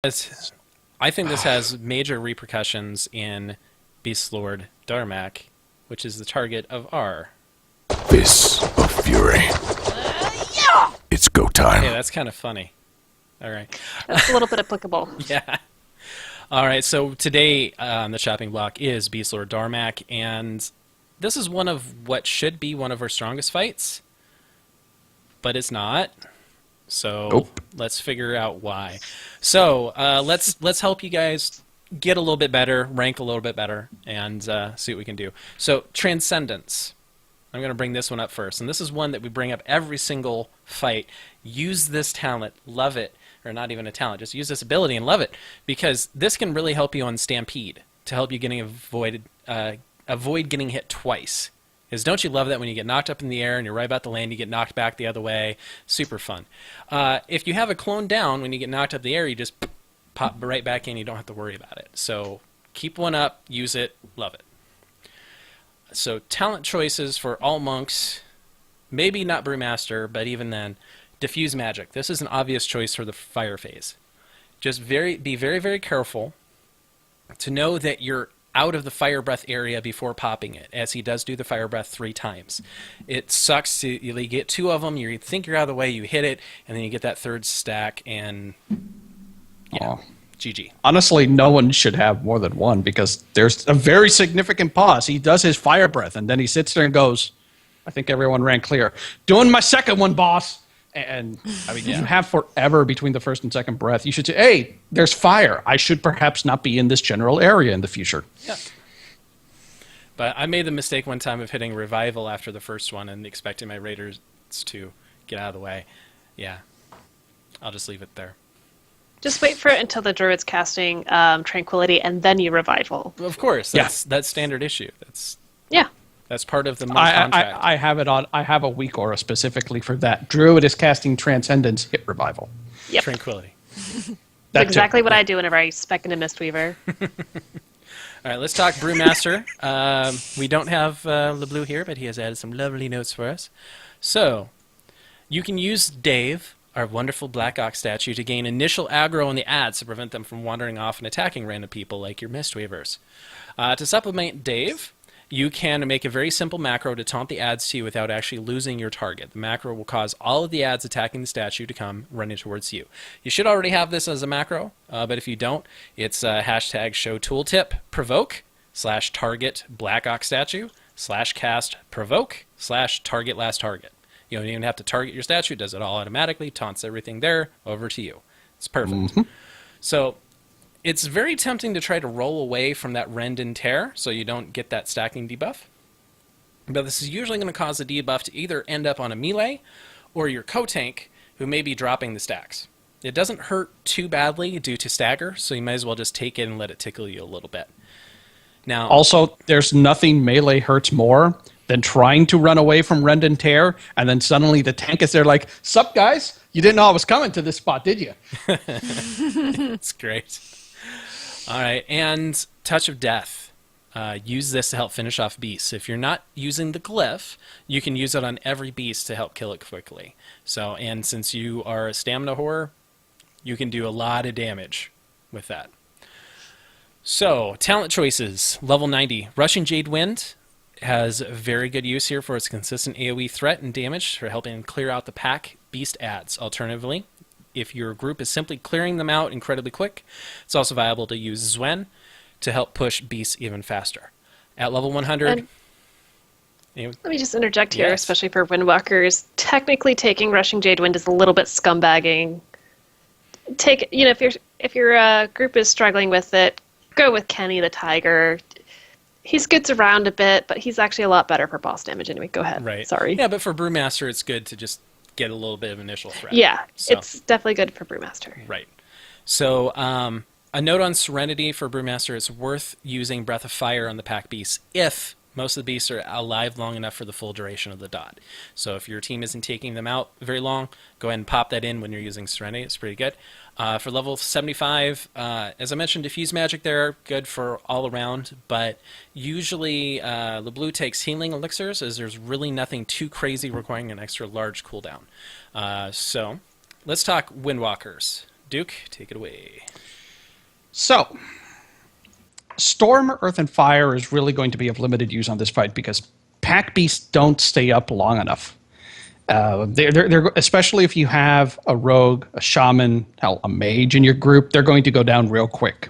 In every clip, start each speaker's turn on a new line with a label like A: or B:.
A: I think this has major repercussions in Beastlord Darmac, which is the target of R.
B: Fists of Fury. It's go time.
A: Hey, that's kind of funny. All right.
C: That's a little bit applicable.
A: Yeah. All right, so today on the chopping block is Beastlord Darmac, and this is one of what should be one of our strongest fights, but it's not. So
B: Nope.
A: Let's figure out why. So let's help you guys get a little bit better, rank a little bit better, and see what we can do. So Transcendence. I'm going to bring this one up first, and this is one that we bring up every single fight. Use this talent, love it, or not even a talent, just use this ability and love it, because this can really help you on Stampede to help you avoid getting hit twice. Because don't you love that when you get knocked up in the air and you're right about to land, you get knocked back the other way? Super fun. If you have a clone down, when you get knocked up in the air, you just pop right back in. You don't have to worry about it. So keep one up, use it, love it. So talent choices for all monks, maybe not Brewmaster, but even then, Diffuse Magic. This is an obvious choice for the fire phase. Just be very, very careful to know that you're out of the fire breath area before popping it, as he does do the fire breath 3 times. It sucks. You get 2 of them, you think you're out of the way, you hit it, and then you get that 3rd stack, and yeah, GG.
D: Honestly, no one should have more than one, because there's a very significant pause. He does his fire breath, and then he sits there and goes, I think everyone ran clear. Doing my second one, boss. And I mean, you have forever between the first and second breath. You should say, hey, there's fire. I should perhaps not be in this general area in the future.
A: Yeah. But I made the mistake one time of hitting Revival after the first one and expecting my Raiders to get out of the way. Yeah. I'll just leave it there.
C: Just wait for it until the druid's casting Tranquility, and then you Revival.
A: Of course. That's standard issue. That's part of the contract.
D: I have it on. I have a weak aura specifically for that. Druid is casting Transcendence, hit Revival.
C: Yep.
A: Tranquility.
C: That's exactly what I do whenever I spec into Mistweaver.
A: All right, let's talk Brewmaster. We don't have LeBlue here, but he has added some lovely notes for us. So, you can use Dave, our wonderful Blackrock statue, to gain initial aggro on the ads to prevent them from wandering off and attacking random people like your Mistweavers. To supplement Dave, you can make a very simple macro to taunt the ads to you without actually losing your target. The macro will cause all of the ads attacking the statue to come running towards you. You should already have this as a macro, but if you don't, it's hashtag show tooltip provoke / target Blackrock statue / cast provoke / target last target. You don't even have to target your statue. It does it all automatically, taunts everything there, over to you. It's perfect. Mm-hmm. So it's very tempting to try to roll away from that rend and tear so you don't get that stacking debuff. But this is usually going to cause the debuff to either end up on a melee or your co-tank, who may be dropping the stacks. It doesn't hurt too badly due to stagger, so you might as well just take it and let it tickle you a little bit. Now,
D: also, there's nothing melee hurts more than trying to run away from rend and tear, and then suddenly the tank is there like, sup guys? You didn't know I was coming to this spot, did you?
A: That's great. All right, and Touch of Death. Use this to help finish off beasts. If you're not using the glyph, you can use it on every beast to help kill it quickly. So, and since you are a stamina whore, you can do a lot of damage with that. So, talent choices. Level 90. Rushing Jade Wind has very good use here for its consistent AoE threat and damage for helping clear out the pack beast ads. Alternatively, if your group is simply clearing them out incredibly quick, it's also viable to use Zwen to help push beasts even faster. At level 100...
C: Let me just interject here, especially for Windwalkers. Technically, taking Rushing Jade Wind is a little bit scumbagging. If your group is struggling with it, go with Kenny the Tiger. He scoots around a bit, but he's actually a lot better for boss damage anyway. Go ahead.
A: Right.
C: Sorry.
A: Yeah, but for Brewmaster, it's good to just get a little bit of initial threat.
C: Yeah, it's definitely good for Brewmaster.
A: Right. So, a note on Serenity for Brewmaster: it's worth using Breath of Fire on the pack beasts if most of the beasts are alive long enough for the full duration of the dot. So if your team isn't taking them out very long, go ahead and pop that in when you're using Serenity. It's pretty good. For level 75, as I mentioned, Diffuse Magic there, good for all around, but usually LeBlue takes Healing Elixirs, as there's really nothing too crazy requiring an extra large cooldown. So let's talk Windwalkers. Duke, take it away.
D: So, Storm, Earth, and Fire is really going to be of limited use on this fight because pack beasts don't stay up long enough. They're especially if you have a rogue, a shaman, hell, a mage in your group, they're going to go down real quick.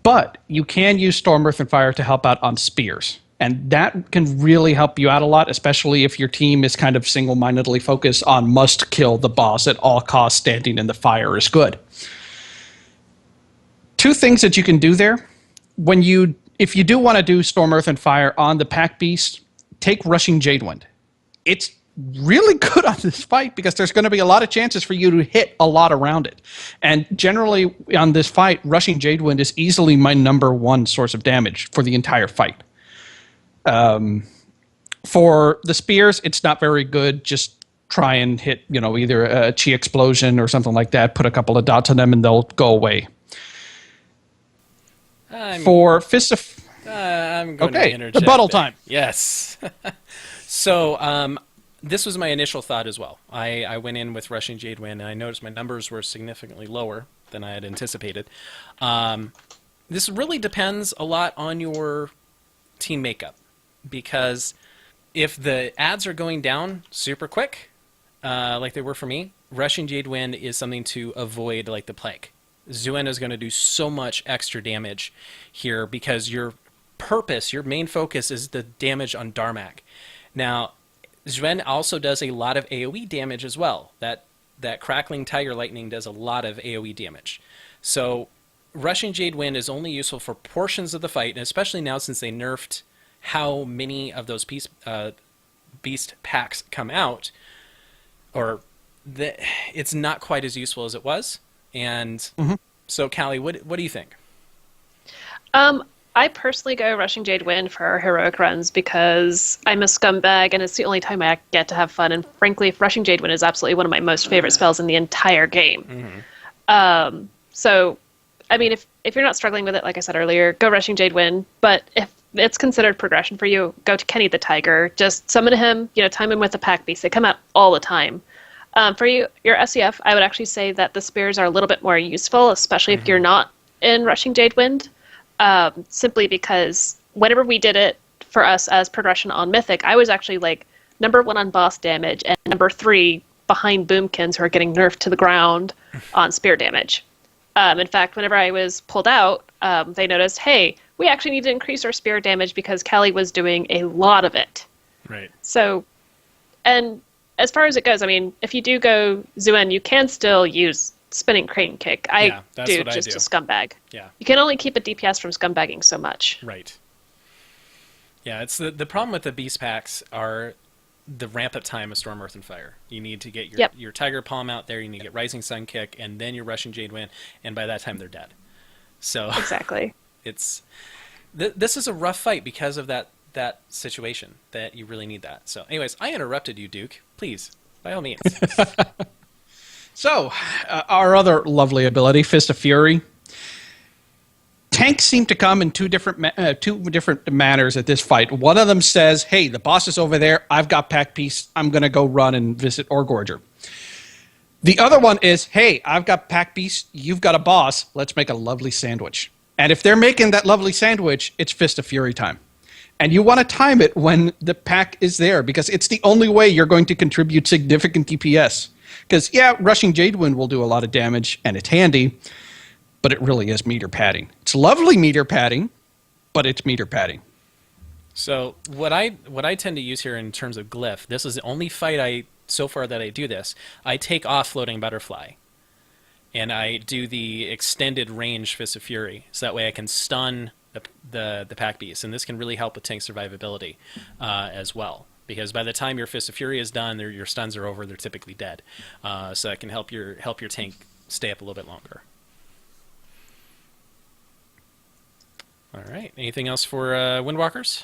D: But you can use Storm, Earth, and Fire to help out on spears. And that can really help you out a lot, especially if your team is kind of single-mindedly focused on must kill the boss at all costs, standing in the fire is good. Two things that you can do there. If you do want to do Storm, Earth, and Fire on the pack beast, take Rushing Jadewind. It's really good on this fight because there's going to be a lot of chances for you to hit a lot around it. And generally on this fight, Rushing Jadewind is easily my number one source of damage for the entire fight. For the spears, it's not very good. Just try and hit, either a chi explosion or something like that. Put a couple of dots on them and they'll go away. For Fist of...
A: I'm going to interject.
D: Rebuttal time.
A: Yes. So, this was my initial thought as well. I went in with Rushing Jadewind, and I noticed my numbers were significantly lower than I had anticipated. This really depends a lot on your team makeup, because if the ads are going down super quick, like they were for me, Rushing Jadewind is something to avoid like the plague. Zuen is going to do so much extra damage here because your main focus is the damage on Darmac. Now, Zuen also does a lot of AoE damage as well. That crackling tiger lightning does a lot of AoE damage. So Rushing Jadewind is only useful for portions of the fight, and especially now since they nerfed how many of those beast packs come out, it's not quite as useful as it was. And so, Callie, what do you think?
C: I personally go Rushing Jadewind for our heroic runs because I'm a scumbag and it's the only time I get to have fun. And frankly, Rushing Jadewind is absolutely one of my most favorite spells in the entire game. So, I mean, if you're not struggling with it, like I said earlier, go Rushing Jadewind. But if it's considered progression for you, go to Kenny the Tiger. Just summon him, time him with a pack beast. They come out all the time. For your SEF, I would actually say that the spears are a little bit more useful, especially if you're not in Rushing Jadewind. Simply because whenever we did it for us as progression on Mythic, I was actually like number 1 on boss damage and number 3 behind Boomkins who are getting nerfed to the ground on spear damage. In fact, whenever I was pulled out, they noticed, hey, we actually need to increase our spear damage because Callie was doing a lot of it.
A: Right.
C: So, and as far as it goes, I mean, if you do go Zuen, you can still use Spinning Crane Kick. I do just a scumbag.
A: Yeah.
C: You can only keep a DPS from scumbagging so much.
A: Right. Yeah, it's the problem with the beast packs are the ramp up time of Storm, Earth, and Fire. You need to get your Tiger Palm out there, you need to get Rising Sun Kick, and then you're Rushing Jadewind, and by that time they're dead. So
C: exactly.
A: This is a rough fight because of that situation that you really need that. So anyways, I interrupted you, Duke. Please, by all means.
D: So, our other lovely ability, Fist of Fury. Tanks seem to come in two different manners at this fight. One of them says, hey, the boss is over there. I've got pack piece. I'm going to go run and visit Orgorger. The other one is, hey, I've got pack piece. You've got a boss. Let's make a lovely sandwich. And if they're making that lovely sandwich, it's Fist of Fury time. And you want to time it when the pack is there because it's the only way you're going to contribute significant DPS. Because, Rushing Jadewind will do a lot of damage, and it's handy, but it really is meter padding. It's lovely meter padding, but it's meter padding.
A: So what I tend to use here in terms of glyph, this is the only fight so far that I do this. I take off Floating Butterfly, and I do the extended range Fist of Fury, so that way I can stun the pack beast, and this can really help with tank survivability as well. Because by the time your Fist of Fury is done, your stuns are over. They're typically dead, so that can help your tank stay up a little bit longer. All right. Anything else for Windwalkers?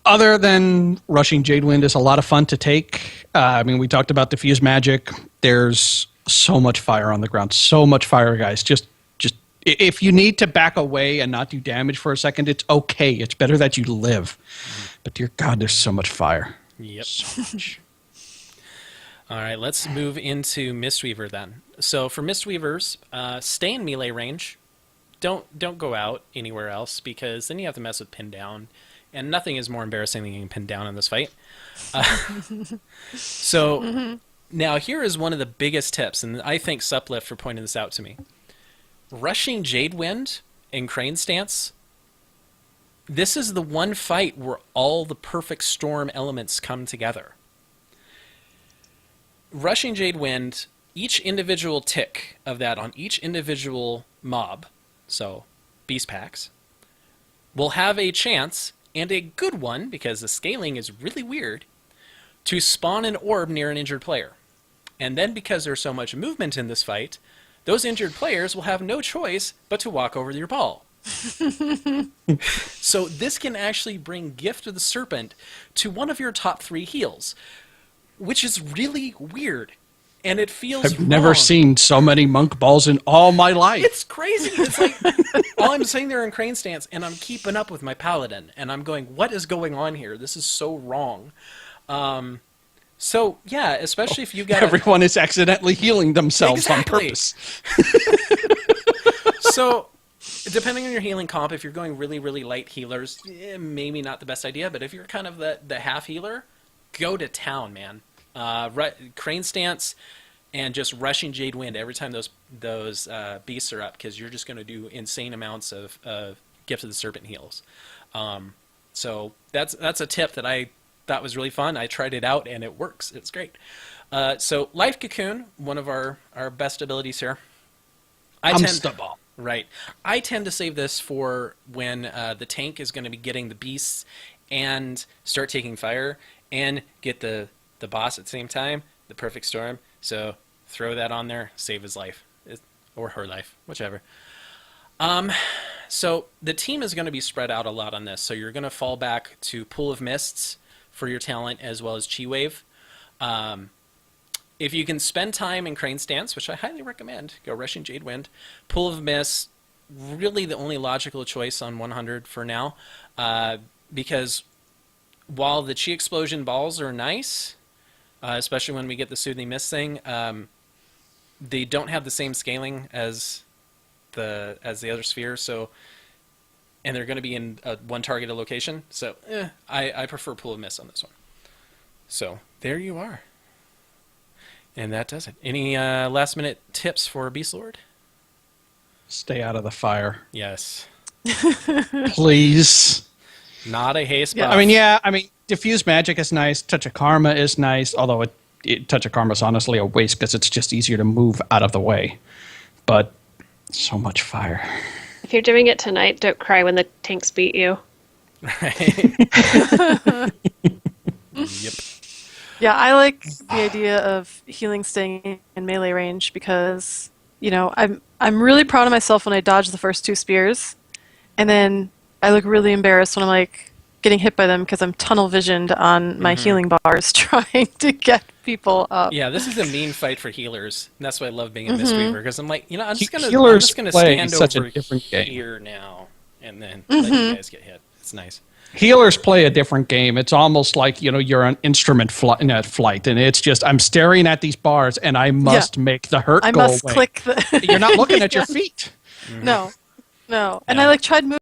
D: Other than Rushing Jadewind is a lot of fun to take. I mean, we talked about diffuse magic. There's so much fire on the ground. So much fire, guys. Just if you need to back away and not do damage for a second, it's okay. It's better that you live. But dear God, there's so much fire.
A: Yep.
D: So much.
A: All right, let's move into Mistweaver then. So for Mistweavers, stay in melee range. Don't go out anywhere else because then you have to mess with pin down, and nothing is more embarrassing than getting pinned down in this fight. So now here is one of the biggest tips, and I thank Suplift for pointing this out to me. Rushing Jade Wind and Crane Stance. This is the one fight where all the perfect storm elements come together. Rushing Jade Wind, each individual tick of that on each individual mob, so beast packs, will have a chance, and a good one, because the scaling is really weird, to spawn an orb near an injured player. And then because there's so much movement in this fight, those injured players will have no choice but to walk over your ball. So this can actually bring Gift of the Serpent to one of your top 3 heals, which is really weird. And it feels
D: I've never
A: wrong.
D: seen so many monk balls in all my life.
A: It's crazy. It's like all I'm sitting there in Crane Stance, and I'm keeping up with my paladin, and I'm going, "What is going on here? This is so wrong." So yeah, especially if you got
D: Everyone is accidentally healing themselves on
A: Exactly.
D: purpose.
A: So depending on your healing comp, if you're going really really light healers, maybe not the best idea. But if you're kind of the half healer, go to town, man. Crane Stance and just rushing Jade Wind every time those beasts are up, because you're just going to do insane amounts of Gift of the Serpent heals. So that's a tip that I thought was really fun. I tried it out and it works. It's great. So Life Cocoon, one of our best abilities here.
D: Unstoppable.
A: Right. I tend to save this for when the tank is going to be getting the beasts and start taking fire and get the boss at the same time, the perfect storm. So throw that on there, save his life. Or her life, whichever. So the team is going to be spread out a lot on this. So you're going to fall back to Pool of Mists for your talent, as well as Chi Wave. If you can spend time in Crane Stance, which I highly recommend, go Rushing Jade Wind. Pool of Mists, really the only logical choice on 100 for now, because while the Chi Explosion balls are nice, especially when we get the Soothing Mist thing, they don't have the same scaling as the other spheres, so, and they're going to be in one targeted location, so I prefer Pool of Mist on this one. So there you are. And that does it. Any last minute tips for Beastlord?
D: Stay out of the fire.
A: Yes.
D: Please.
A: Not a haste buff.
D: I mean, diffuse magic is nice. Touch of karma is nice, although touch of karma is honestly a waste because it's just easier to move out of the way. But so much fire.
C: If you're doing it tonight, don't cry when the tanks beat you.
A: Right. Yep.
E: Yeah, I like the idea of healing staying in melee range because, you know, I'm really proud of myself when I dodge the first 2 spears, and then I look really embarrassed when I'm like getting hit by them because I'm tunnel visioned on my healing bars trying to get people up.
A: Yeah, this is a mean fight for healers. And that's why I love being a Mistweaver, because I'm like, you know, I'm just gonna
D: Healers
A: stand
D: play such a
A: over
D: different game.
A: here now, and then let you guys get hit. It's nice.
D: Healers play a different game. It's almost like, you know, you're an instrument flight, and it's just, I'm staring at these bars, and I must make the hurt
E: I
D: go
E: must
D: away.
E: click the...
D: You're not looking at your feet.
E: No. And I like tried moving